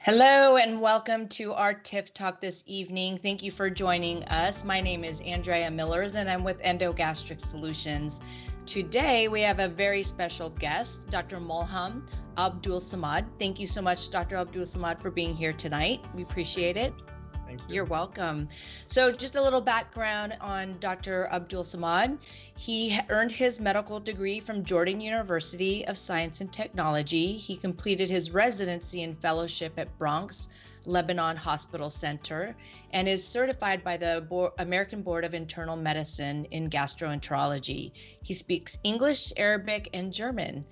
Hello and welcome to our TIF Talk this evening. Thank you for joining us. My name is Andrea Millers and I'm with Endogastric Solutions. Today we have a very special guest, Dr. Mulham Abdulsamad. Thank you so much, Dr. Abdulsamad, for being here tonight. We appreciate it. Thank you. You're welcome. So just a little background on Dr. Abdulsamad. He earned his medical degree from Jordan University of Science and Technology. He completed his residency and fellowship at Bronx-Lebanon Hospital Center and is certified by the American Board of Internal Medicine in gastroenterology. He speaks English, Arabic, and German.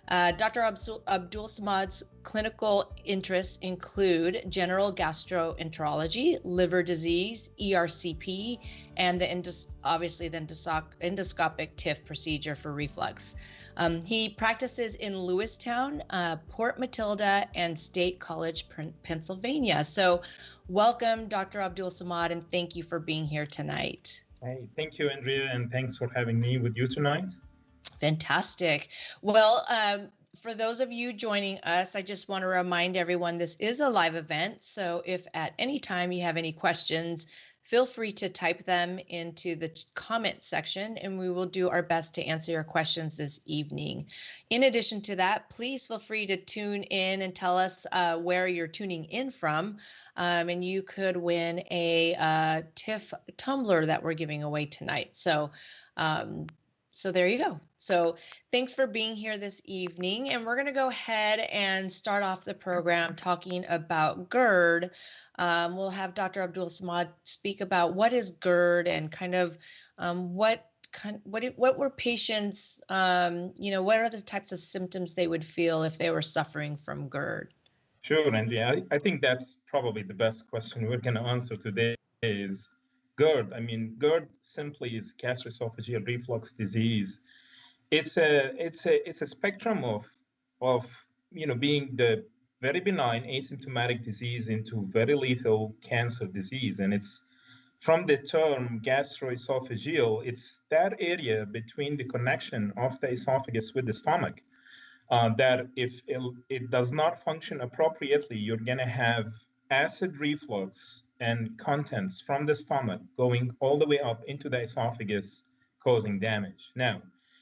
Dr. Abdulsamad's clinical interests include general gastroenterology, liver disease, ERCP, and obviously the endoscopic TIF procedure for reflux. He practices in Lewistown, Port Matilda, and State College, Pennsylvania. So welcome, Dr. Abdulsamad, and thank you for being here tonight. Hey, thank you, Andrea, and thanks for having me with you tonight. Fantastic. Well, for those of you joining us, I just want to remind everyone this is a live event. So if at any time you have any questions, feel free to type them into the comment section and we will do our best to answer your questions this evening. In addition to that, please feel free to tune in and tell us where you're tuning in from. And you could win a TIF tumbler that we're giving away tonight. So there you go. So thanks for being here this evening. And we're going to go ahead and start off the program talking about GERD. We'll have Dr. Abdulsamad speak about what is GERD and kind of what were patients, what are the types of symptoms they would feel if they were suffering from GERD? Sure, Andrea. I think that's probably the best question we're going to answer today is GERD. I mean, GERD simply is gastroesophageal reflux disease. It's a spectrum of being the very benign asymptomatic disease into very lethal cancer disease, and it's from the term gastroesophageal. It's that area between the connection of the esophagus with the stomach. That if it does not function appropriately, you're going to have acid reflux and contents from the stomach going all the way up into the esophagus, causing damage. Now,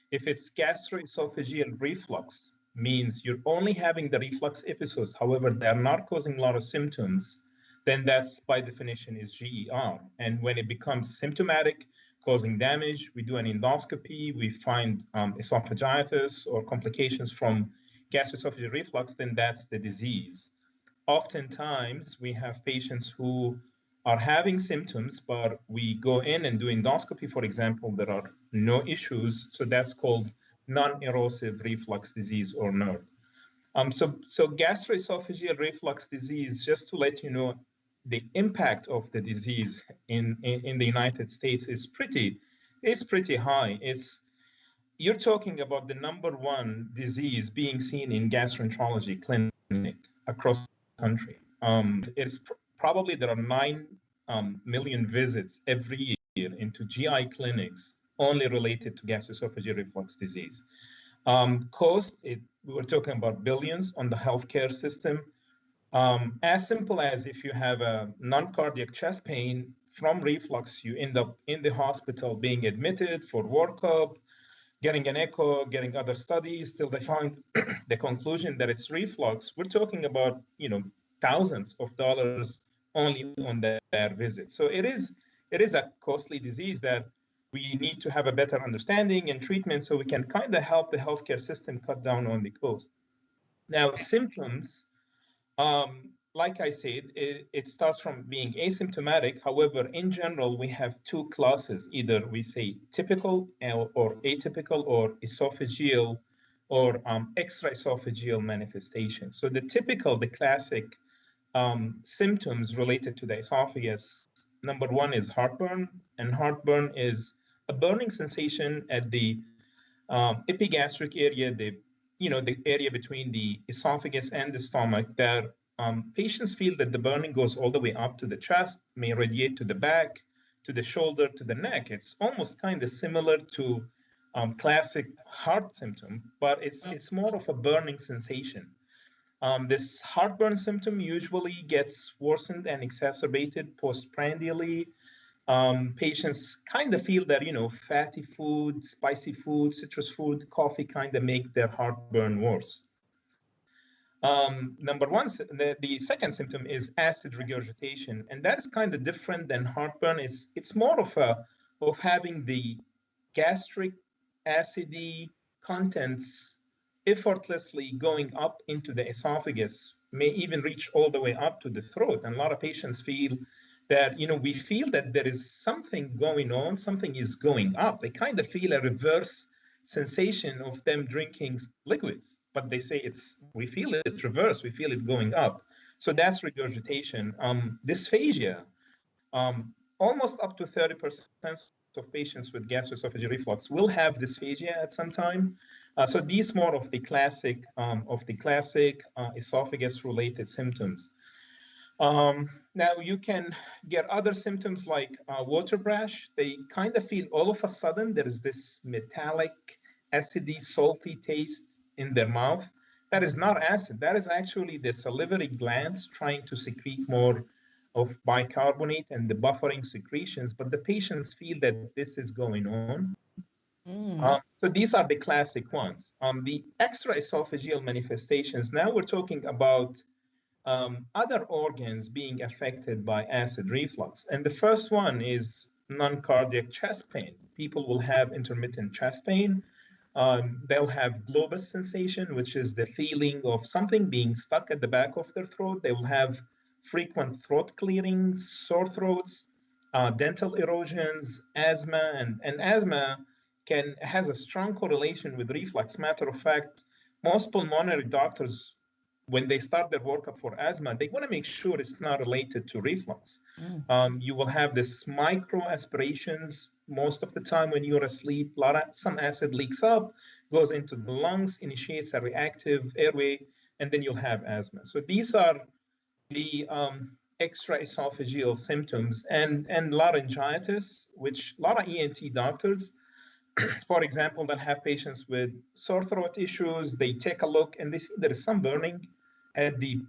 if it's gastroesophageal reflux, means you're only having the reflux episodes, however, they're not causing a lot of symptoms, then that's by definition is GER. And when it becomes symptomatic, causing damage, we do an endoscopy, we find esophagitis or complications from gastroesophageal reflux, then that's the disease. Oftentimes, we have patients who are having symptoms, but we go in and do endoscopy, for example, there are no issues. So that's called non-erosive reflux disease or NERD. So gastroesophageal reflux disease, just to let you know, the impact of the disease in the United States is pretty high. You're talking about the #1 disease being seen in gastroenterology clinic across the country. It's probably there are 9 million visits every year into GI clinics only related to gastroesophageal reflux disease. Cost, we're talking about billions on the healthcare system. As simple as if you have a non-cardiac chest pain from reflux, you end up in the hospital being admitted for workup, getting an echo, getting other studies till they find the conclusion that it's reflux. We're talking about, thousands of dollars only on their visit. So it is a costly disease that we need to have a better understanding and treatment so we can kind of help the healthcare system cut down on the cost. Now, symptoms, like I said, it starts from being asymptomatic. However, in general, we have 2 classes. Either we say typical or atypical or esophageal or extraesophageal manifestations. So the typical, the classic symptoms related to the esophagus, #1 is heartburn. And heartburn is a burning sensation at the epigastric area, the area between the esophagus and the stomach, that patients feel that the burning goes all the way up to the chest, may radiate to the back, to the shoulder, to the neck. It's almost kind of similar to classic heart symptom, but it's more of a burning sensation. This heartburn symptom usually gets worsened and exacerbated postprandially. Patients kind of feel that, fatty food, spicy food, citrus food, coffee kind of make their heartburn worse. Number one, the second symptom is acid regurgitation, and that is kind of different than heartburn. It's more of having the gastric acidy contents effortlessly going up into the esophagus, may even reach all the way up to the throat. And a lot of patients feel that, we feel that there is something going on, something is going up. They kind of feel a reverse sensation of them drinking liquids, but they say we feel it reverse, we feel it going up. So that's regurgitation. Dysphagia, almost up to 30% of patients with gastroesophageal reflux will have dysphagia at some time. So these more of the classic esophagus-related symptoms. Now you can get other symptoms like water brush. They kind of feel all of a sudden there is this metallic, acidy, salty taste in their mouth. That is not acid. That is actually the salivary glands trying to secrete more of bicarbonate and the buffering secretions, but the patients feel that this is going on. So these are the classic ones. The extraesophageal manifestations, now we're talking about other organs being affected by acid reflux. And the first one is non-cardiac chest pain. People will have intermittent chest pain. They'll have globus sensation, which is the feeling of something being stuck at the back of their throat. They will have frequent throat clearings, sore throats, dental erosions, asthma, and asthma has a strong correlation with reflux. Matter of fact, most pulmonary doctors, when they start their workup for asthma, they want to make sure it's not related to reflux. You will have this micro aspirations most of the time when you're asleep. Some acid leaks up, goes into the lungs, initiates a reactive airway, and then you'll have asthma. So these are the extraesophageal symptoms, and laryngitis, which a lot of ENT doctors, for example, that have patients with sore throat issues, they take a look and they see there is some burning at the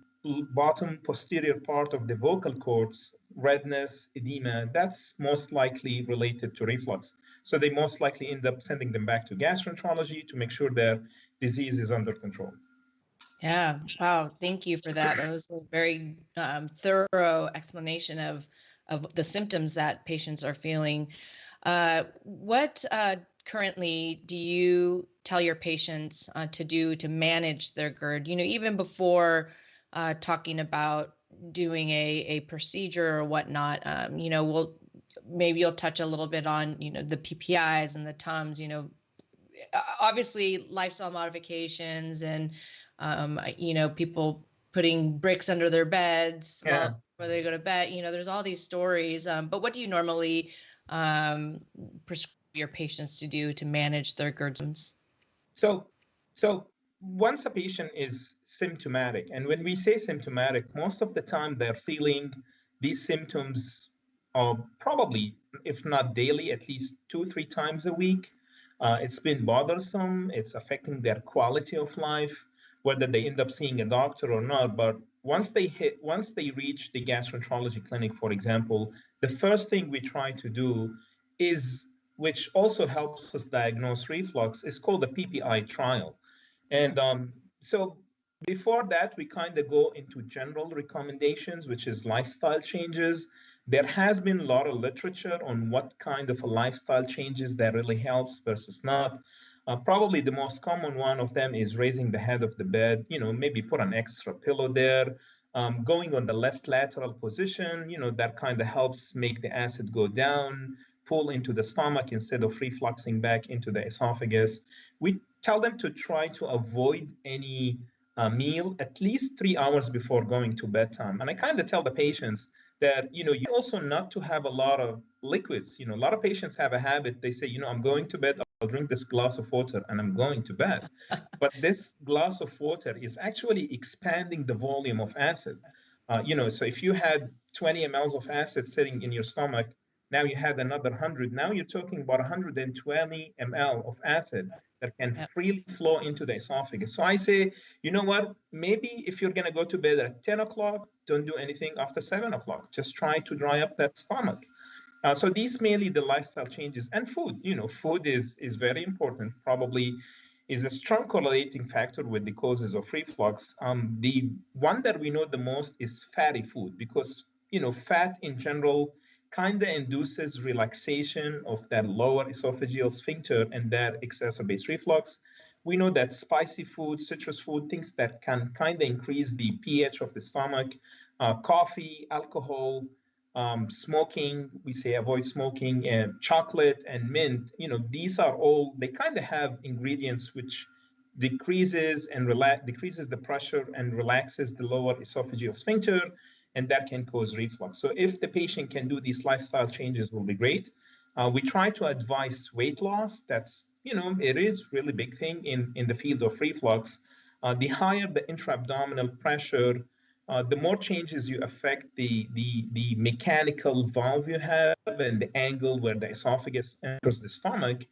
bottom posterior part of the vocal cords, redness, edema. That's most likely related to reflux. So they most likely end up sending them back to gastroenterology to make sure their disease is under control. Yeah. Wow. Thank you for that. That was a very thorough explanation of the symptoms that patients are feeling. What currently do you tell your patients to do to manage their GERD? Even before talking about doing a procedure or whatnot, maybe you'll touch a little bit on, the PPIs and the Tums, obviously lifestyle modifications and, people putting bricks under their beds while they go to bed. There's all these stories. But what do you normally prescribe your patients to do to manage their GERD symptoms? So once a patient is symptomatic, and when we say symptomatic, most of the time they're feeling these symptoms probably, if not daily, at least 2-3 times a week. It's been bothersome. It's affecting their quality of life, whether they end up seeing a doctor or not. But once they reach the gastroenterology clinic, for example, the first thing we try to do is, which also helps us diagnose reflux, is called the PPI trial. And so before that, we kind of go into general recommendations, which is lifestyle changes. There has been a lot of literature on what kind of a lifestyle changes that really helps versus not. Probably the most common one of them is raising the head of the bed, maybe put an extra pillow there. Going on the left lateral position, that kind of helps make the acid go down, pull into the stomach instead of refluxing back into the esophagus. We tell them to try to avoid any meal at least 3 hours before going to bedtime. And I kind of tell the patients that, you also not to have a lot of liquids. A lot of patients have a habit. They say, I'm going to bed, I'll drink this glass of water and I'm going to bed. But this glass of water is actually expanding the volume of acid. So if you had 20 mLs of acid sitting in your stomach, Now you had another 100. Now you're talking about 120 ml of acid that can Yep. freely flow into the esophagus. So I say, you know what? Maybe if you're going to go to bed at 10 o'clock, don't do anything after 7 o'clock. Just try to dry up that stomach. So these mainly the lifestyle changes and food. Food is very important. Probably is a strong correlating factor with the causes of reflux. The one that we know the most is fatty food because fat in general kind of induces relaxation of that lower esophageal sphincter and that exacerbates reflux. We know that spicy food, citrus food, things that can kind of increase the pH of the stomach, coffee, alcohol, smoking, we say avoid smoking, and chocolate and mint, these are all, they kind of have ingredients which decreases the pressure and relaxes the lower esophageal sphincter, and that can cause reflux. So if the patient can do these lifestyle changes, will be great. We try to advise weight loss. That's, it is really big thing in the field of reflux. The higher the intra-abdominal pressure, the more changes you affect the mechanical valve you have and the angle where the esophagus enters the stomach,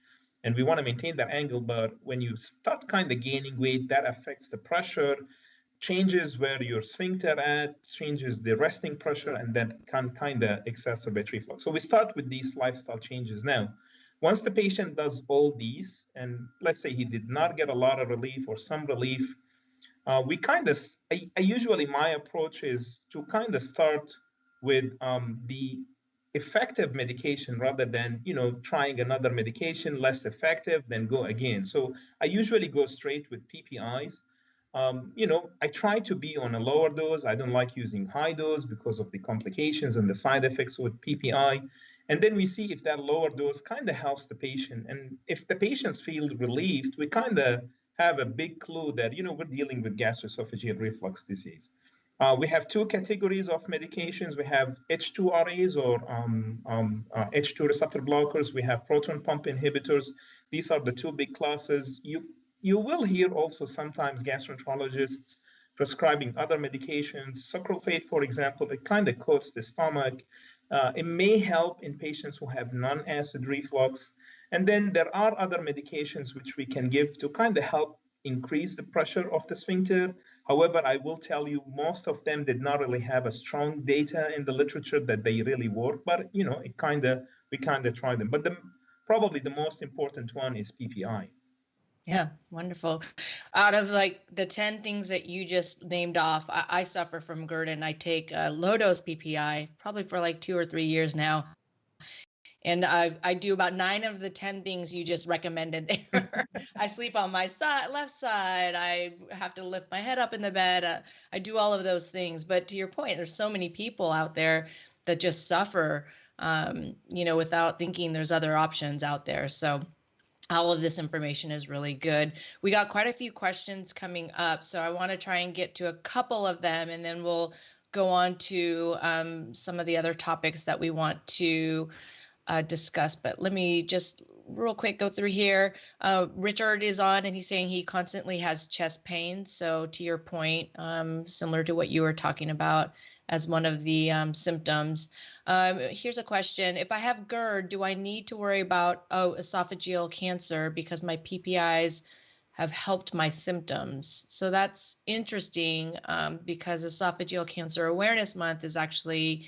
and we want to maintain that angle. But when you start kind of gaining weight, that affects the pressure, changes where your sphincter at, changes the resting pressure, and that can kind of exacerbate reflux. So we start with these lifestyle changes now. Once the patient does all these, and let's say he did not get a lot of relief or some relief, we kind of, I usually, my approach is to kind of start with the effective medication rather than, trying another medication less effective, then go again. So I usually go straight with PPIs. I try to be on a lower dose. I don't like using high dose because of the complications and the side effects with PPI. And then we see if that lower dose kind of helps the patient. And if the patients feel relieved, we kind of have a big clue that we're dealing with gastroesophageal reflux disease. We have two categories of medications. We have H2RAs or H2 receptor blockers. We have proton pump inhibitors. These are the two big classes. You will hear also sometimes gastroenterologists prescribing other medications. Sucralfate, for example, it kind of coats the stomach. It may help in patients who have non-acid reflux. And then there are other medications which we can give to kind of help increase the pressure of the sphincter. However, I will tell you, most of them did not really have a strong data in the literature that they really work, but we kind of try them. But probably the most important one is PPI. Yeah, wonderful. Out of like the 10 things that you just named off, I suffer from GERD and I take low dose PPI probably for like 2 or 3 years now. And I do about 9 of the 10 things you just recommended there. I sleep on my left side. I have to lift my head up in the bed. I do all of those things. But to your point, there's so many people out there that just suffer, without thinking there's other options out there. So all of this information is really good. We got quite a few questions coming up, so I want to try and get to a couple of them, and then we'll go on to some of the other topics that we want to discuss. But let me just real quick go through here. Richard is on, and he's saying he constantly has chest pain. So to your point, similar to what you were talking about as one of the symptoms. Here's a question. If I have GERD, do I need to worry about esophageal cancer because my PPIs have helped my symptoms? So that's interesting because Esophageal Cancer Awareness Month is actually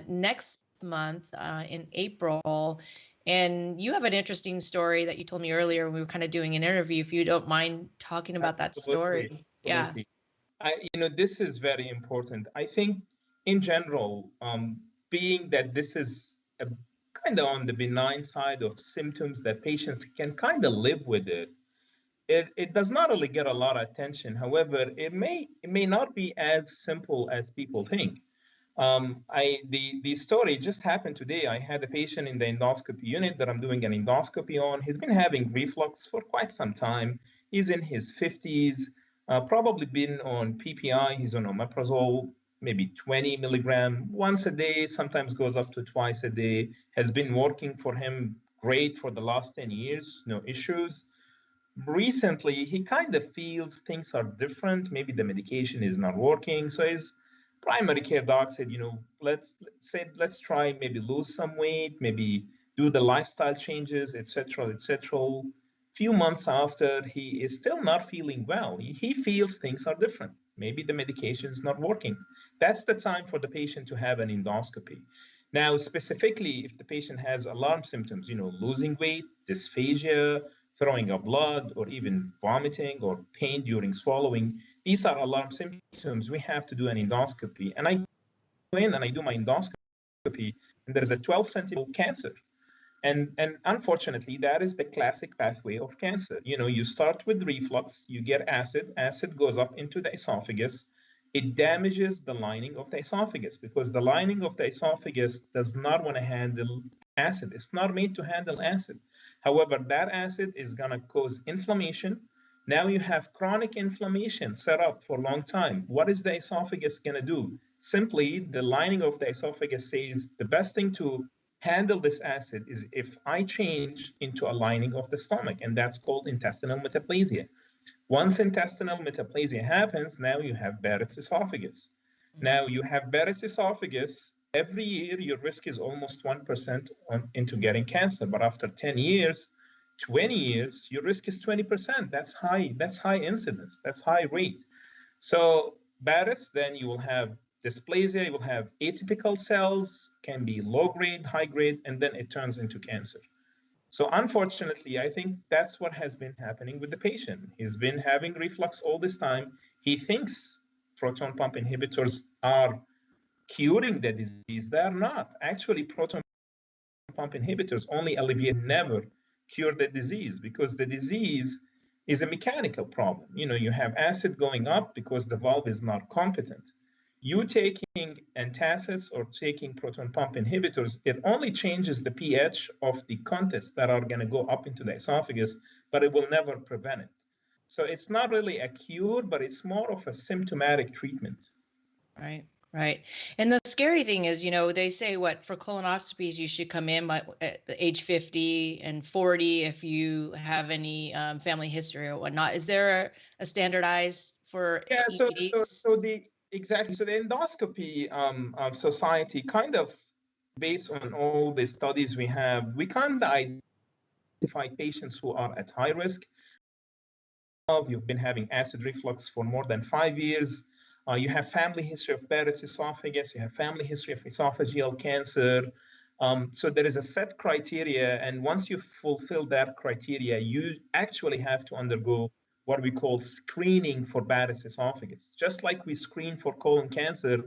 next month in April. And you have an interesting story that you told me earlier when we were kind of doing an interview, if you don't mind talking about that story. Absolutely. This is very important. I think in general, being that this is a kind of on the benign side of symptoms that patients can kind of live with it does not really get a lot of attention. However, it may not be as simple as people think. The story just happened today. I had a patient in the endoscopy unit that I'm doing an endoscopy on. He's been having reflux for quite some time. He's in his 50s, probably been on PPI. He's on omeprazole, maybe 20 milligram once a day, sometimes goes up to twice a day. Has been working for him great for the last 10 years, no issues. Recently, he kind of feels things are different. Maybe the medication is not working. So he's primary care doc said, let's try maybe lose some weight, maybe do the lifestyle changes, etc., etc. Few months after, he is still not feeling well. He feels things are different. Maybe the medication is not working. That's the time for the patient to have an endoscopy. Now, specifically, if the patient has alarm symptoms, losing weight, dysphagia, throwing up blood, or even vomiting or pain during swallowing, these are alarm symptoms. We have to do an endoscopy. And I go in and I do my endoscopy, and there is a 12 centimeter cancer. And unfortunately, that is the classic pathway of cancer. You start with reflux, you get acid goes up into the esophagus. It damages the lining of the esophagus because the lining of the esophagus does not want to handle acid. It's not made to handle acid. However, that acid is going to cause inflammation. Now you have chronic inflammation set up for a long time. What is the esophagus going to do? Simply, the lining of the esophagus says the best thing to handle this acid is if I change into a lining of the stomach, and that's called intestinal metaplasia. Once intestinal metaplasia happens, now you have Barrett's esophagus. Now you have Barrett's esophagus. Every year, your risk is almost 1% into getting cancer. But after 10 years, 20 years, your risk is 20%. That's high. That's high incidence. That's high rate. So Barrett's, then you will have dysplasia. You will have atypical cells, can be low grade, high grade, and then it turns into cancer. So unfortunately, I think that's what has been happening with the patient. He's been having reflux all this time. He thinks proton pump inhibitors are curing the disease. They're not. Actually, proton pump inhibitors only alleviate, never cure the disease, because the disease is a mechanical problem. You have acid going up because the valve is not competent. You taking antacids or taking proton pump inhibitors, it only changes the pH of the contents that are going to go up into the esophagus, but it will never prevent it. So it's not really a cure, but it's more of a symptomatic treatment. Right. Right. And the scary thing is, they say for colonoscopies, you should come in at the age 50 and 40 if you have any family history or whatnot. Is there a standardized for ETDs? So the endoscopy society kind of, based on all the studies we have, we kind of identify patients who are at high risk. You've been having acid reflux for more than 5 years. You have family history of Barrett's esophagus. You have family history of esophageal cancer. So there is a set criteria, and once you fulfill that criteria, you actually have to undergo what we call screening for Barrett's esophagus. Just like we screen for colon cancer,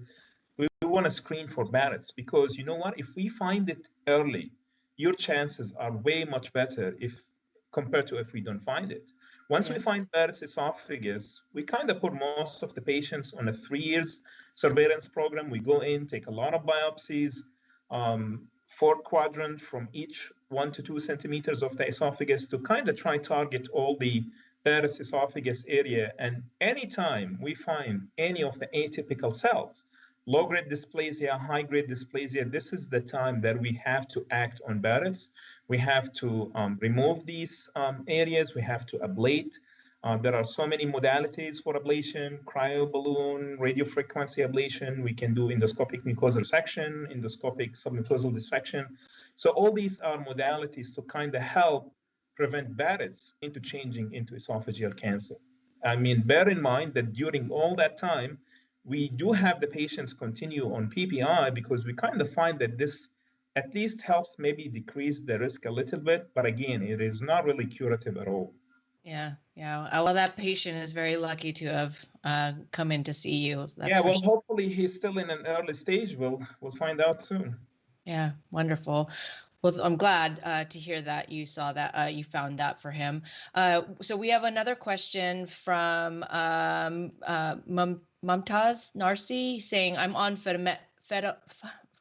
we want to screen for Barrett's, because you know what? If we find it early, your chances are way much better compared to if we don't find it. Once we find Barrett's esophagus, we kind of put most of the patients on a 3 years surveillance program. We go in, take a lot of biopsies, 4 quadrants from each 1 to 2 centimeters of the esophagus to kind of try target all the Barrett's esophagus area. And anytime we find any of the atypical cells, low-grade dysplasia, high-grade dysplasia, this is the time that we have to act on Barrett's. We have to remove these areas. We have to ablate. There are so many modalities for ablation: cryoballoon, radiofrequency ablation. We can do endoscopic mucosal resection, endoscopic submucosal dissection. So all these are modalities to kind of help prevent Barrett's into changing into esophageal cancer. I mean, bear in mind that during all that time, we do have the patients continue on PPI because we kind of find that this at least helps maybe decrease the risk a little bit. But again, it is not really curative at all. Yeah. Well, that patient is very lucky to have come in to see you. Hopefully he's still in an early stage. We'll find out soon. Yeah, wonderful. Well, I'm glad to hear that you saw that, you found that for him. So we have another question from Mumtaz Narsi saying, I'm on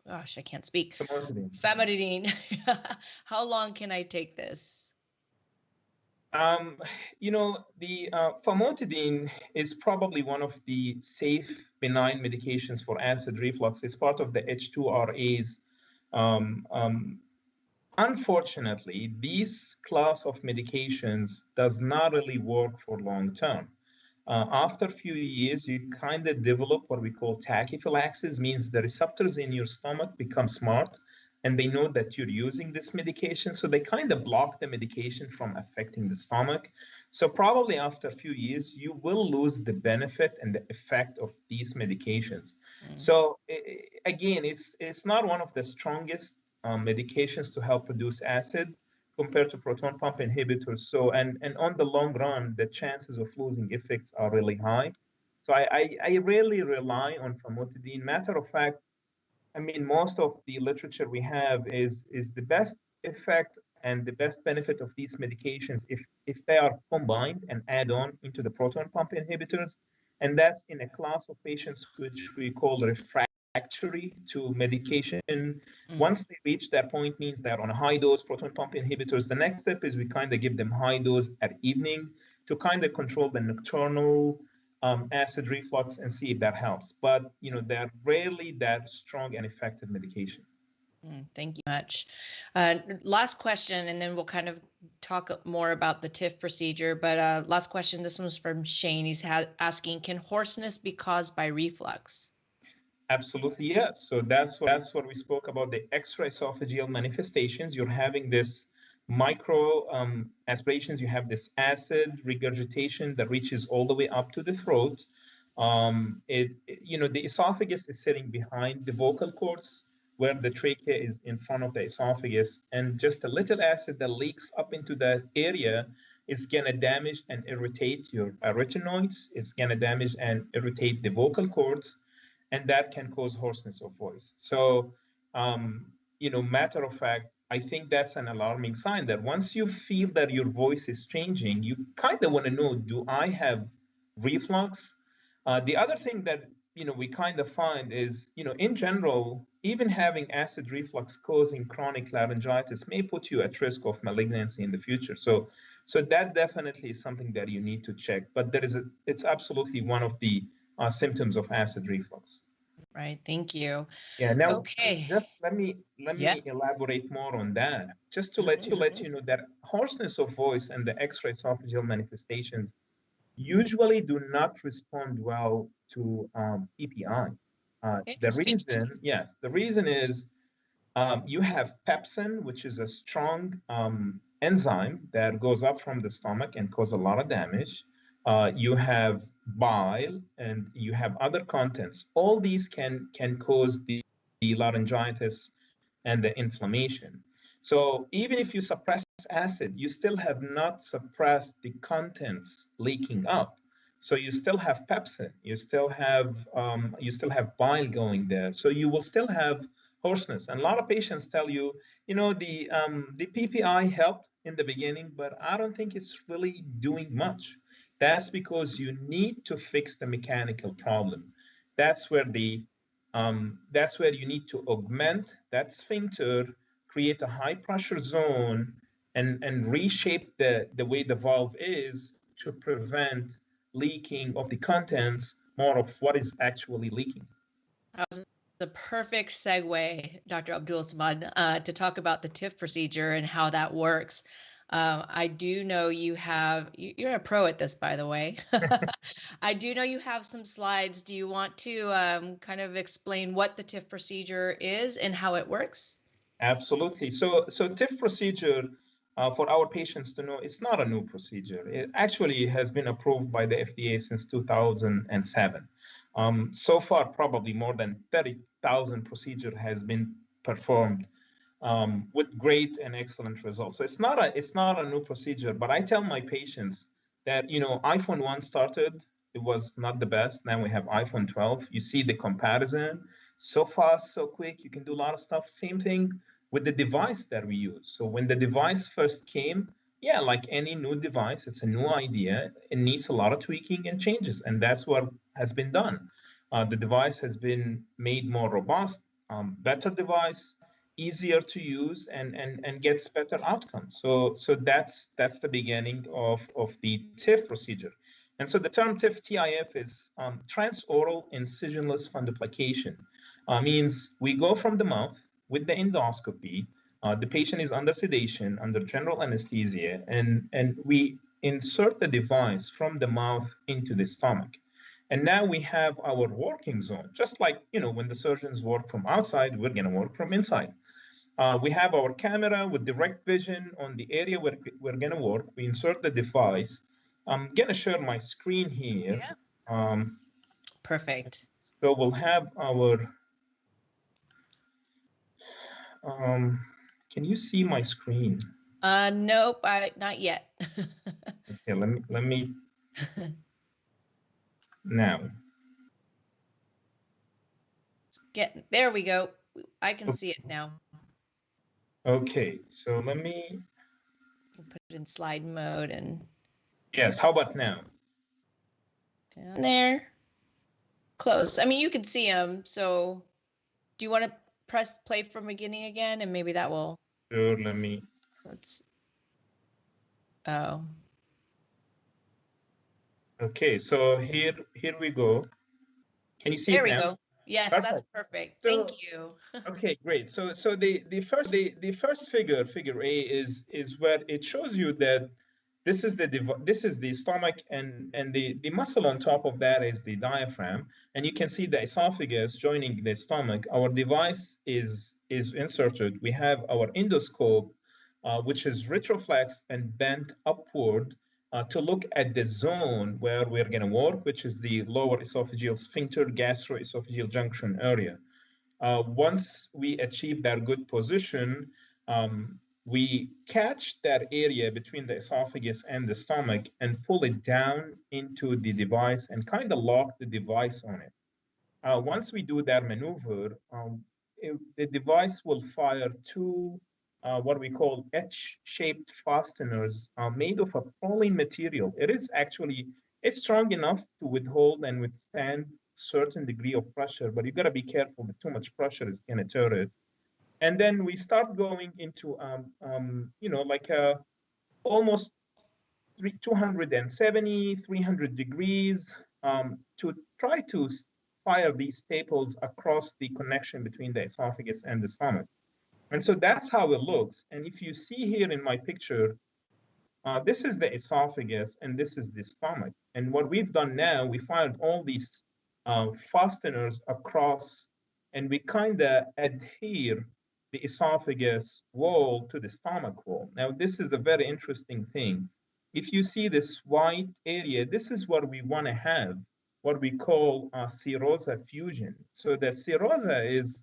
I can't speak. Famotidine. How long can I take this? The formotidine is probably one of the safe, benign medications for acid reflux. It's part of the H2RAs. Unfortunately, these class of medications does not really work for long term. After a few years, you kind of develop what we call tachyphylaxis, means the receptors in your stomach become smart and they know that you're using this medication. So they kind of block the medication from affecting the stomach. So probably after a few years, you will lose the benefit and the effect of these medications. So again, it's not one of the strongest medications to help reduce acid compared to proton pump inhibitors. So, and on the long run, the chances of losing effects are really high. So I rarely rely on famotidine. Matter of fact, I mean, most of the literature we have is the best effect and the best benefit of these medications if they are combined and add on into the proton pump inhibitors, and that's in a class of patients which we call refractory to medication. Once they reach that point, means they're on a high dose proton pump inhibitors. The next step is we kind of give them high dose at evening to kind of control the nocturnal acid reflux and see if that helps. But they're rarely that strong and effective medication. Thank you much. Last question, and then we'll kind of talk more about the TIF procedure. But last question, this one's from Shane. He's asking, can hoarseness be caused by reflux? Absolutely, yes. So that's what we spoke about, the extraesophageal manifestations. You're having this micro aspirations, you have this acid regurgitation that reaches all the way up to the throat. The esophagus is sitting behind the vocal cords, where the trachea is in front of the esophagus, and just a little acid that leaks up into that area is going to damage and irritate your arytenoids. It's going to damage and irritate the vocal cords, and that can cause hoarseness of voice. So, matter of fact, I think that's an alarming sign that once you feel that your voice is changing, you kind of want to know, do I have reflux? The other thing that we kind of find is, in general, even having acid reflux causing chronic laryngitis may put you at risk of malignancy in the future. So that definitely is something that you need to check. But it's absolutely one of the symptoms of acid reflux. Right. Thank you. Yeah. Now, Okay. just let me elaborate more on that. Just to let you know that hoarseness of voice and the extraesophageal manifestations usually do not respond well to PPI. Interesting. The reason is you have pepsin, which is a strong enzyme that goes up from the stomach and cause a lot of damage. You have bile and you have other contents. All these can cause the laryngitis and the inflammation. So even if you suppress acid, you still have not suppressed the contents leaking up. So you still have pepsin, you still have bile going there. So you will still have hoarseness. And a lot of patients tell you, the PPI helped in the beginning, but I don't think it's really doing much. That's because you need to fix the mechanical problem. That's where you need to augment that sphincter, create a high pressure zone, and reshape the way the valve is to prevent leaking of the contents, more of what is actually leaking. That was the perfect segue, Dr. Abdulsamad, to talk about the TIF procedure and how that works. I do know you're a pro at this, by the way. I do know you have some slides. Do you want to kind of explain what the TIF procedure is and how it works? Absolutely. So TIF procedure, for our patients to know, it's not a new procedure. It actually has been approved by the FDA since 2007. So far, probably more than 30,000 procedure has been performed with great and excellent results. So it's not a new procedure. But I tell my patients that iPhone 1 started, it was not the best. Now we have iPhone 12. You see the comparison, so fast, so quick. You can do a lot of stuff. Same thing with the device that we use. So when the device first came, yeah, like any new device, it's a new idea. It needs a lot of tweaking and changes, and that's what has been done. The device has been made more robust, better device, easier to use, and gets better outcomes. So that's the beginning of the TIF procedure. And so the term TIF is transoral incisionless fundoplication. Means we go from the mouth with the endoscopy. The patient is under sedation, under general anesthesia, and we insert the device from the mouth into the stomach. And now we have our working zone, just like, when the surgeons work from outside, we're going to work from inside. We have our camera with direct vision on the area where we're going to work. We insert the device. I'm going to share my screen here. Yeah. Perfect. So we'll have our, can you see my screen? Nope, not yet. Okay, let me now. There we go. I can see it now. Okay, so let me put it in slide mode and. Yes, how about now? Down there. Close. I mean, you can see them. So do you want to press play from beginning again? And maybe that will. Sure, let me. Oh. Okay, so here we go. Can you see there it now? There we go. Yes, perfect. That's perfect. So, thank you. Okay, great. So the first figure A is where it shows you that this is the stomach, and the muscle on top of that is the diaphragm, and you can see the esophagus joining the stomach. Our device is inserted. We have our endoscope, which is retroflex and bent upward to look at the zone where we're going to work, which is the lower esophageal sphincter gastroesophageal junction area. Once we achieve that good position, we catch that area between the esophagus and the stomach and pull it down into the device and kind of lock the device on it. Once we do that maneuver, the device will fire two what we call H-shaped fasteners made of a polyene material. It's strong enough to withhold and withstand certain degree of pressure, but you got to be careful that too much pressure is going to tear it. And then we start going into, like almost 270, 300 degrees to try to fire these staples across the connection between the esophagus and the stomach. And so that's how it looks. And if you see here in my picture, this is the esophagus and this is the stomach. And what we've done now, we fired all these fasteners across, and we kind of adhere the esophagus wall to the stomach wall. Now, this is a very interesting thing. If you see this white area, this is what we want to have, what we call serosa fusion. So the serosa is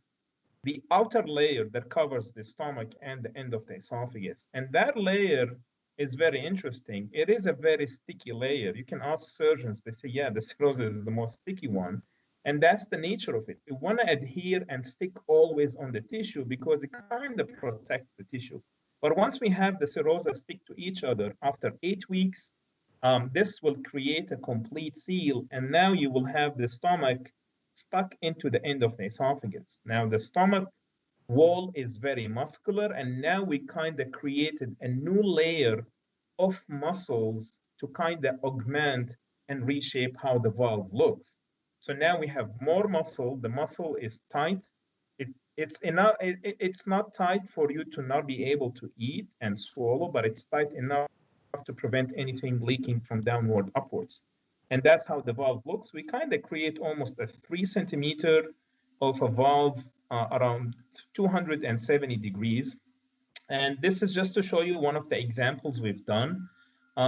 the outer layer that covers the stomach and the end of the esophagus. And that layer is very interesting. It is a very sticky layer. You can ask surgeons, they say, yeah, the serosa is the most sticky one. And that's the nature of it. You want to adhere and stick always on the tissue because it kind of protects the tissue. But once we have the serosa stick to each other after 8 weeks, this will create a complete seal. And now you will have the stomach stuck into the end of the esophagus. Now the stomach wall is very muscular, and now we kind of created a new layer of muscles to kind of augment and reshape how the valve looks. So now we have more muscle. The muscle is tight. It's not tight for you to not be able to eat and swallow, but it's tight enough to prevent anything leaking from downward upwards. And that's how the valve looks. We kind of create almost a 3 centimeter of a valve around 270 degrees. And this is just to show you one of the examples we've done.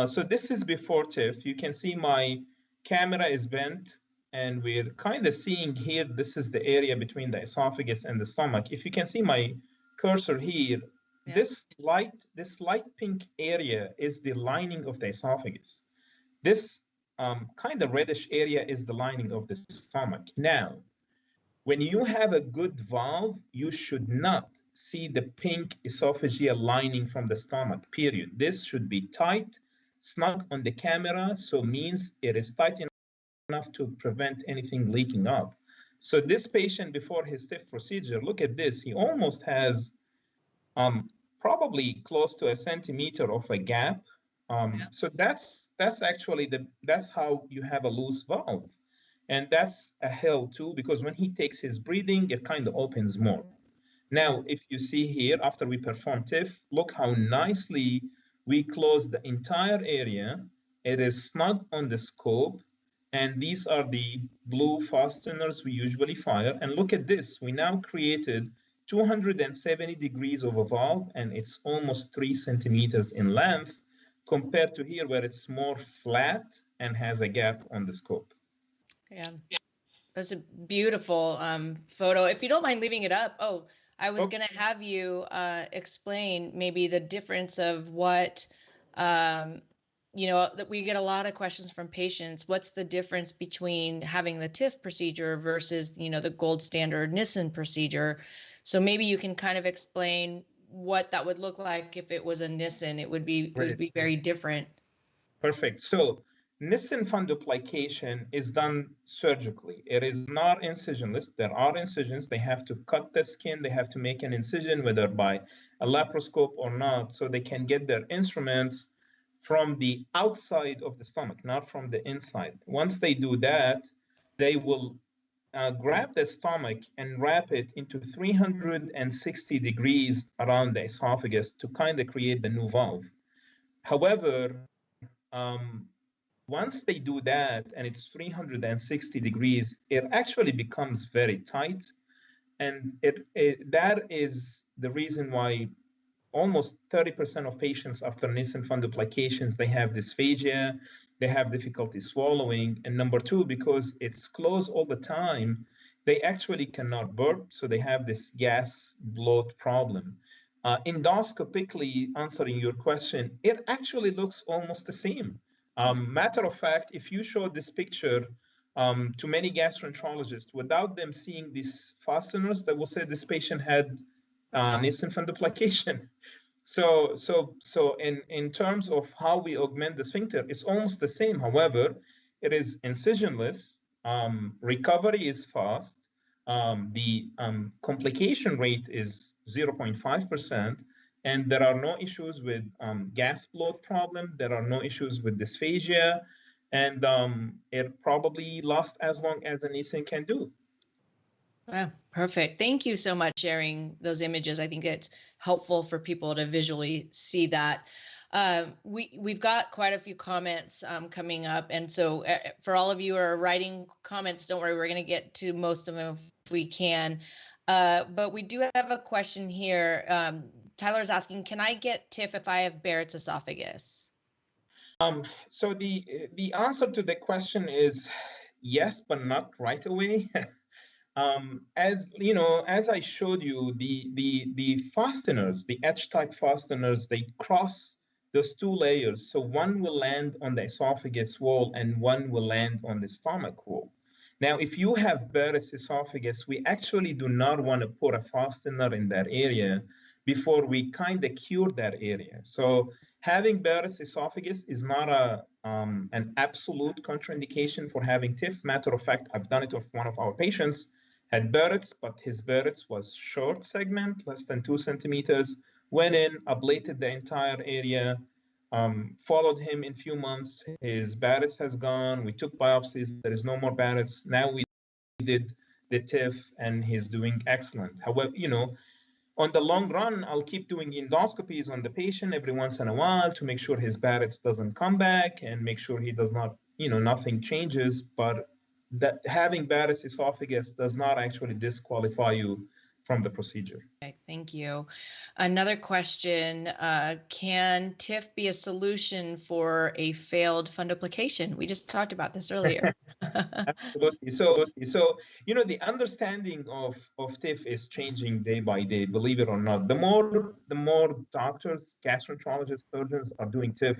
So this is before TIF. You can see my camera is bent, and we're kind of seeing here, this is the area between the esophagus and the stomach. If you can see my cursor here, yeah. This light pink area is the lining of the esophagus. This kind of reddish area is the lining of the stomach. Now, when you have a good valve, you should not see the pink esophageal lining from the stomach, period. This should be tight, snug on the camera, so means it is tight enough to prevent anything leaking up. So this patient, before his TIF procedure, look at this. He almost has probably close to a centimeter of a gap. So that's actually that's how you have a loose valve. And that's a hell too, because when he takes his breathing, it kind of opens more. Now, if you see here, after we perform TIF, look how nicely We close the entire area. It is snug on the scope. And these are the blue fasteners we usually fire. And look at this. We now created 270 degrees of a valve, and it's almost 3 centimeters in length compared to here where it's more flat and has a gap on the scope. Yeah, that's a beautiful photo. If you don't mind leaving it up. Oh, I was going to have you explain maybe the difference of what, that we get a lot of questions from patients. What's the difference between having the TIF procedure versus, the gold standard Nissen procedure? So maybe you can kind of explain what that would look like if it was a Nissen. It would be very different. Perfect. So Nissen fundoplication is done surgically. It is not incisionless. There are incisions. They have to cut the skin. They have to make an incision, whether by a laparoscope or not, so they can get their instruments from the outside of the stomach, not from the inside. Once they do that, they will grab the stomach and wrap it into 360 degrees around the esophagus to kind of create the new valve. However, once they do that and it's 360 degrees, it actually becomes very tight. And that is the reason why almost 30% of patients after Nissen fundoplications, they have dysphagia, they have difficulty swallowing. And number two, because it's closed all the time, they actually cannot burp. So they have this gas bloat problem. Endoscopically, answering your question, it actually looks almost the same. Matter of fact, if you show this picture to many gastroenterologists, without them seeing these fasteners, they will say this patient had Nissen fundoplication. So in terms of how we augment the sphincter, it's almost the same. However, it is incisionless. Recovery is fast. The complication rate is 0.5%, and there are no issues with gas bloat problem. There are no issues with dysphagia, and it probably lasts as long as a Nissen can do. Wow, perfect. Thank you so much for sharing those images. I think it's helpful for people to visually see that. We've got quite a few comments coming up. And so for all of you who are writing comments, don't worry, we're going to get to most of them if we can. But we do have a question here. Tyler's asking, can I get TIF if I have Barrett's esophagus? So the answer to the question is yes, but not right away. As you know, as I showed you, the fasteners, the H-type fasteners, they cross those two layers. So one will land on the esophagus wall and one will land on the stomach wall. Now, if you have Barrett's esophagus, we actually do not want to put a fastener in that area before we kind of cure that area. So having Barrett's esophagus is not an absolute contraindication for having TIF. Matter of fact, I've done it with one of our patients, had Barrett's, but his Barrett's was short segment, less than 2 centimeters, went in, ablated the entire area, followed him in a few months. His Barrett's has gone. We took biopsies. There is no more Barrett's. Now we did the TIF, and he's doing excellent. However, on the long run, I'll keep doing endoscopies on the patient every once in a while to make sure his Barrett's doesn't come back and make sure he does not, nothing changes. But that having Barrett's esophagus does not actually disqualify you from the procedure. Okay, thank you. Another question, can TIF be a solution for a failed fundoplication? We just talked about this earlier. Absolutely. So the understanding of TIF is changing day by day, believe it or not. The more doctors, gastroenterologists, surgeons are doing TIF,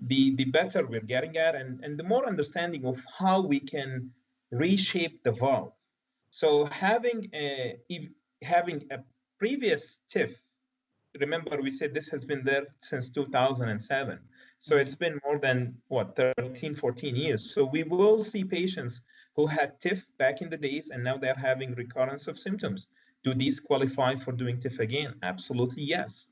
the better we're getting at, and the more understanding of how we can reshape the valve. So having a previous TIF, remember we said this has been there since 2007. So it's been more than 13, 14 years. So we will see patients who had TIF back in the days and now they're having recurrence of symptoms. Do these qualify for doing TIF again? Absolutely yes.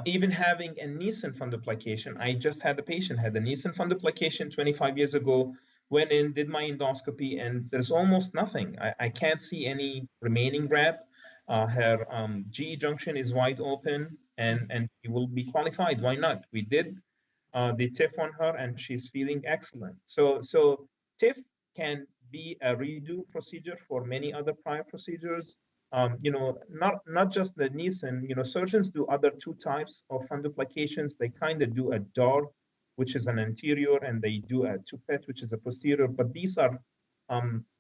Even having a Nissen fundoplication, I just had a patient had a Nissen fundoplication 25 years ago, went in, did my endoscopy, and there's almost nothing. I can't see any remaining rap. Her GE junction is wide open, and she will be qualified. Why not? We did the TIF on her, and she's feeling excellent. So TIF can be a redo procedure for many other prior procedures. Not just the Nissen. Surgeons do other two types of fundoplications. They kind of do a DAR, which is an anterior, and they do a toupette, which is a posterior. But these are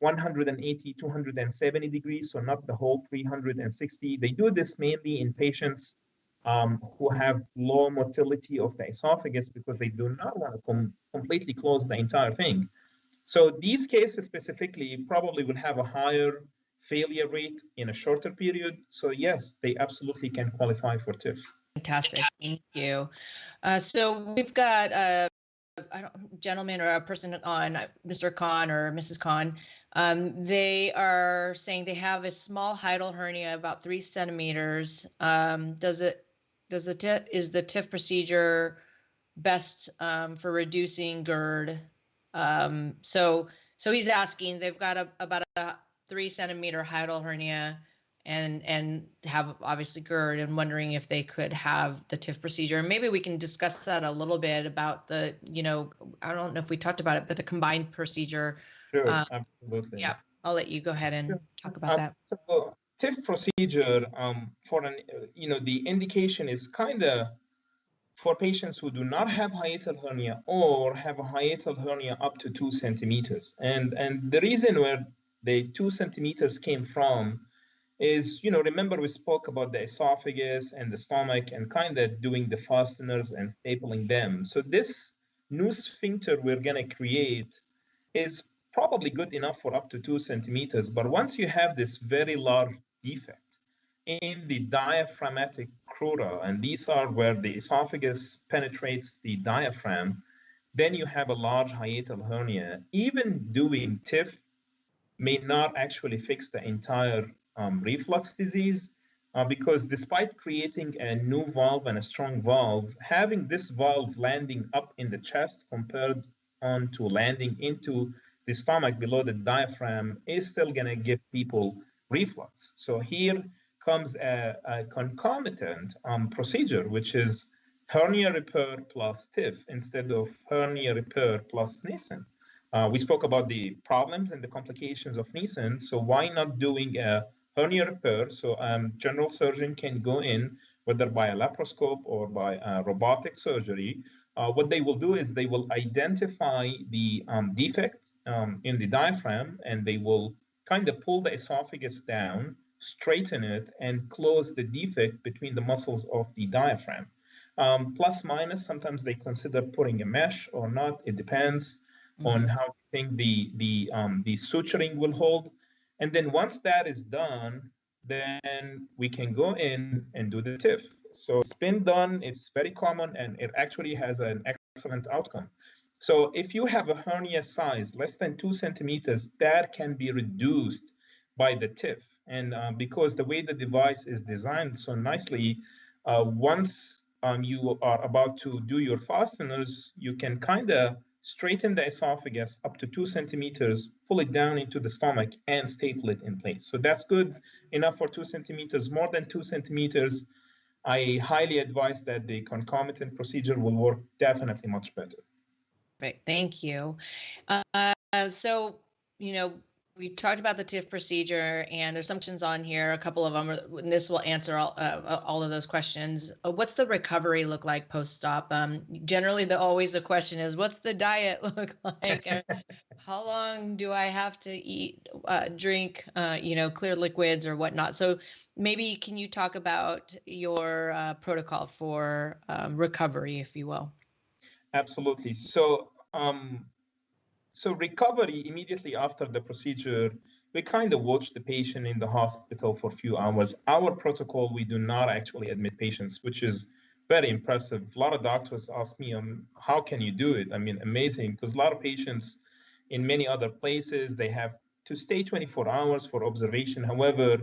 180, 270 degrees, so not the whole 360. They do this mainly in patients who have low motility of the esophagus because they do not want to completely close the entire thing. So these cases specifically probably will have a higher failure rate in a shorter period. So yes, they absolutely can qualify for TIF. Fantastic. Thank you. So we've got a gentleman or a person on, Mr. Khan or Mrs. Khan. They are saying they have a Smallhiatal hernia about 3 centimeters. Is the TIF procedure best for reducing GERD? So he's asking, they've got about a 3 centimeter hiatal hernia and have obviously GERD, and wondering if they could have the TIF procedure. And maybe we can discuss that a little bit about the, I don't know if we talked about it, but the combined procedure. Sure, absolutely. Yeah, I'll let you go ahead and talk about that. So TIF procedure for the indication is kind of for patients who do not have hiatal hernia or have a hiatal hernia up to 2 centimeters. And the reason where the 2 centimeters came from is, remember we spoke about the esophagus and the stomach and kind of doing the fasteners and stapling them. So this new sphincter we're going to create is probably good enough for up to 2 centimeters. But once you have this very large defect in the diaphragmatic crura, and these are where the esophagus penetrates the diaphragm, then you have a large hiatal hernia. Even doing TIF may not actually fix the entire reflux disease because despite creating a new valve and a strong valve, having this valve landing up in the chest compared on to landing into the stomach below the diaphragm is still going to give people reflux. So here comes a concomitant procedure, which is hernia repair plus TIF instead of hernia repair plus Nissen. We spoke about the problems and the complications of Nissen, so why not doing a hernia repair? So general surgeon can go in, whether by a laparoscope or by a robotic surgery. What they will do is they will identify the defect in the diaphragm, and they will kind of pull the esophagus down, straighten it, and close the defect between the muscles of the diaphragm. Plus minus, sometimes they consider putting a mesh or not. It depends on how you think the suturing will hold. And then once that is done, then we can go in and do the TIF. So it's been done, it's very common, and it actually has an excellent outcome. So if you have a hernia size less than 2 centimeters, that can be reduced by the TIF. And because the way the device is designed so nicely, once you are about to do your fasteners, you can kind of straighten the esophagus up to 2 centimeters, pull it down into the stomach, and staple it in place. So that's good enough for 2 centimeters. More than 2 centimeters, I highly advise that the concomitant procedure will work definitely much better. Right. Thank you. So, we talked about the TIF procedure, and there's some questions on here. A couple of them, and this will answer all of those questions. What's the recovery look like post-op? Generally, always the question is, what's the diet look like? How long do I have to eat, drink, clear liquids or whatnot? So maybe can you talk about your protocol for recovery, if you will? Absolutely. So recovery immediately after the procedure, we kind of watch the patient in the hospital for a few hours. Our protocol, we do not actually admit patients, which is very impressive. A lot of doctors ask me, how can you do it? I mean, amazing, because a lot of patients in many other places, they have to stay 24 hours for observation. However,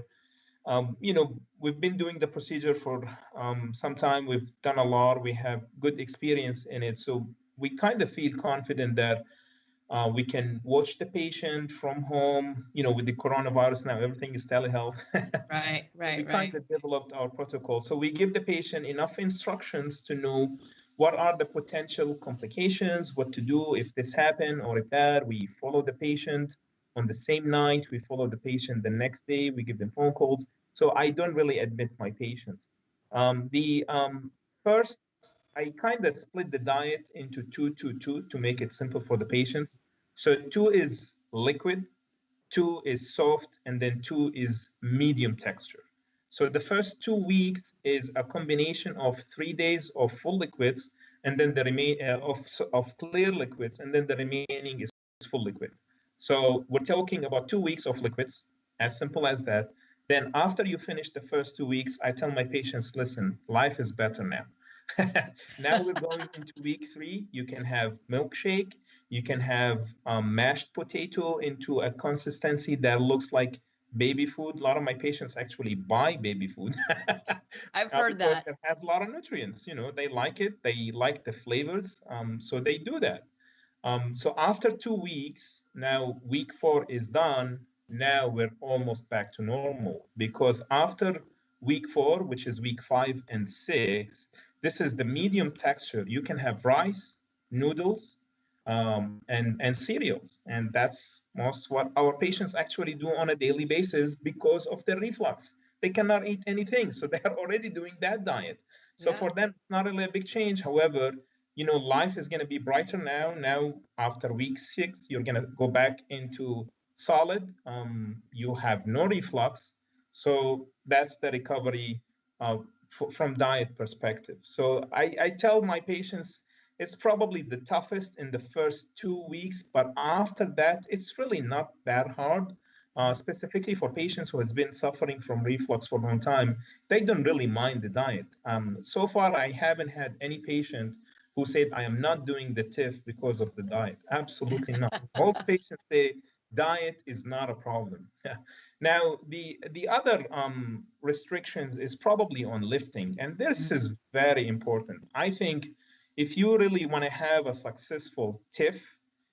we've been doing the procedure for some time. We've done a lot. We have good experience in it. So we kind of feel confident that We can watch the patient from home. With the coronavirus now, everything is telehealth. Right, So we right, kind right. of developed our protocol. So we give the patient enough instructions to know what are the potential complications, what to do if this happen or if that. We follow the patient on the same night. We follow the patient the next day. We give them phone calls. So I don't really admit my patients. The first, I kind of split the diet into two to make it simple for the patients. So two is liquid, two is soft, and then two is medium texture. So the first 2 weeks is a combination of 3 days of full liquids, and then the remain of clear liquids, and then the remaining is full liquid. So we're talking about 2 weeks of liquids, as simple as that. Then after you finish the first 2 weeks, I tell my patients, listen, life is better now. Now we're going into week 3. You can have milkshake. You can have mashed potato into a consistency that looks like baby food. A lot of my patients actually buy baby food I've heard because that. it has a lot of nutrients. They like it. They like the flavors. So they do that. So after 2 weeks, now week 4 is done. Now we're almost back to normal because after week 4, which is week 5 and 6, this is the medium texture. You can have rice, noodles, and cereals, and that's most what our patients actually do on a daily basis because of the reflux. They cannot eat anything, so they are already doing that diet. So Yeah. for them, it's not really a big change. However, life is going to be brighter now. Now, after week 6, you're going to go back into solid. You have no reflux. So that's the recovery from diet perspective. So I tell my patients it's probably the toughest in the first 2 weeks, but after that, it's really not that hard. Specifically for patients who has been suffering from reflux for a long time, they don't really mind the diet. So far, I haven't had any patient who said, I am not doing the TIF because of the diet. Absolutely not. All the patients say diet is not a problem. Now, the other restrictions is probably on lifting, and this is very important. I think if you really want to have a successful TIF,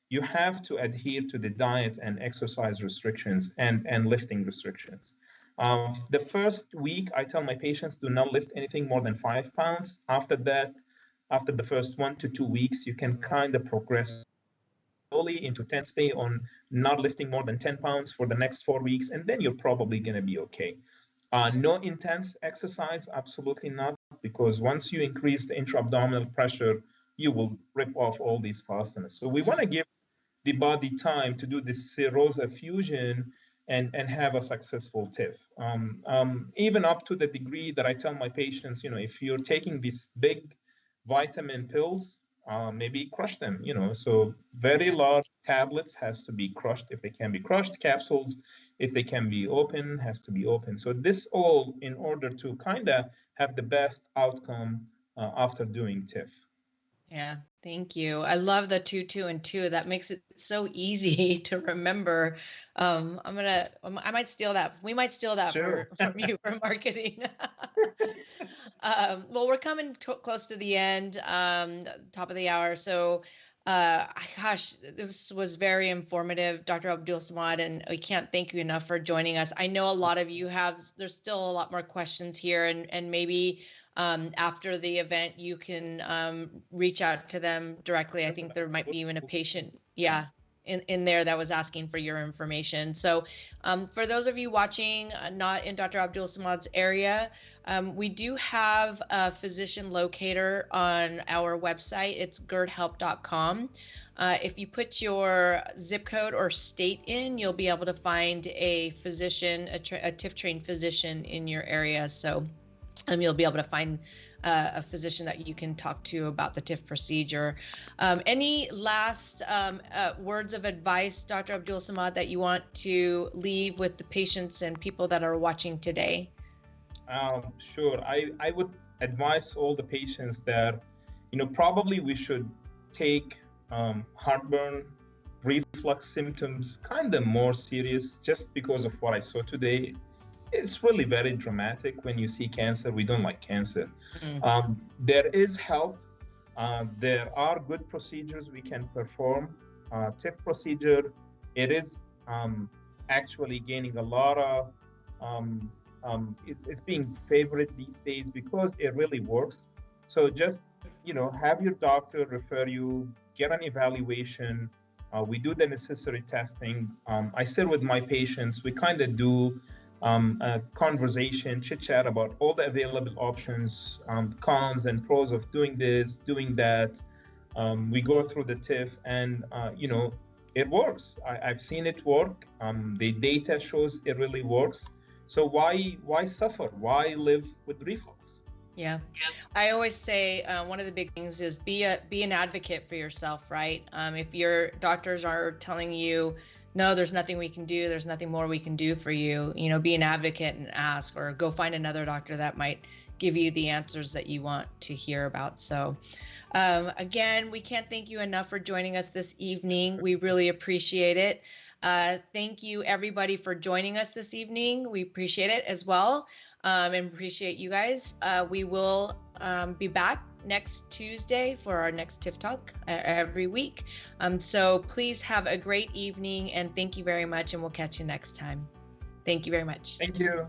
you have to adhere to the diet and exercise restrictions and lifting restrictions. The first week, I tell my patients do not lift anything more than 5 pounds. After that, after the first 1 to 2 weeks, you can kind of progress slowly into 10. Stay on not lifting more than 10 pounds for the next 4 weeks, and then you're probably going to be okay. No intense exercise, absolutely not, because once you increase the intra-abdominal pressure, you will rip off all these fasteners. So we want to give the body time to do this serosa fusion and have a successful TIF. Even up to the degree that I tell my patients, if you're taking these big vitamin pills, maybe crush them, so very Yeah. large tablets has to be crushed if they can be crushed. Capsules, if they can be open, has to be open. So this all in order to kind of have the best outcome after doing TIF. Yeah, thank you. I love the 2, 2, and 2. That makes it so easy to remember. I might steal that. We might steal that Sure. from you for marketing. Well, we're coming close to the end, top of the hour. So, gosh, this was very informative, Dr. Abdulsamad, and we can't thank you enough for joining us. I know a lot of you there's still a lot more questions here, and maybe after the event, you can reach out to them directly. I think there might be even a patient, yeah, in there that was asking for your information. So for those of you watching, not in Dr. Abdulsamad's area, we do have a physician locator on our website. It's gerdhelp.com. If you put your zip code or state in, you'll be able to find a physician, a TIF trained physician in your area. So you'll be able to find a physician that you can talk to about the TIF procedure. Any last words of advice, Dr. Abdulsamad, that you want to leave with the patients and people that are watching today? Sure. I would advise all the patients that, probably we should take heartburn, reflux symptoms kind of more serious just because of what I saw today. It's really very dramatic when you see cancer. We don't like cancer. There is help. There are good procedures we can perform. TIF procedure, it is actually gaining a lot of, it's being favored these days because it really works. So just, have your doctor refer you, get an evaluation. We do the necessary testing. I sit with my patients. We kind of do a conversation, chit chat about all the available options, cons and pros of doing this, doing that. We go through the TIF, and it works. I've seen it work. The data shows it really works. So why suffer? Why live with reflux? Yeah. I always say one of the big things is be an advocate for yourself, right? If your doctors are telling you, no, there's nothing we can do, there's nothing more we can do for you, be an advocate and ask, or go find another doctor that might give you the answers that you want to hear about. So again, we can't thank you enough for joining us this evening. We really appreciate it. Thank you everybody for joining us this evening. We appreciate it as well. And appreciate you guys. We will be back next Tuesday for our next TIF Talk every week. So please have a great evening, and thank you very much, and we'll catch you next time. Thank you very much. Thank you.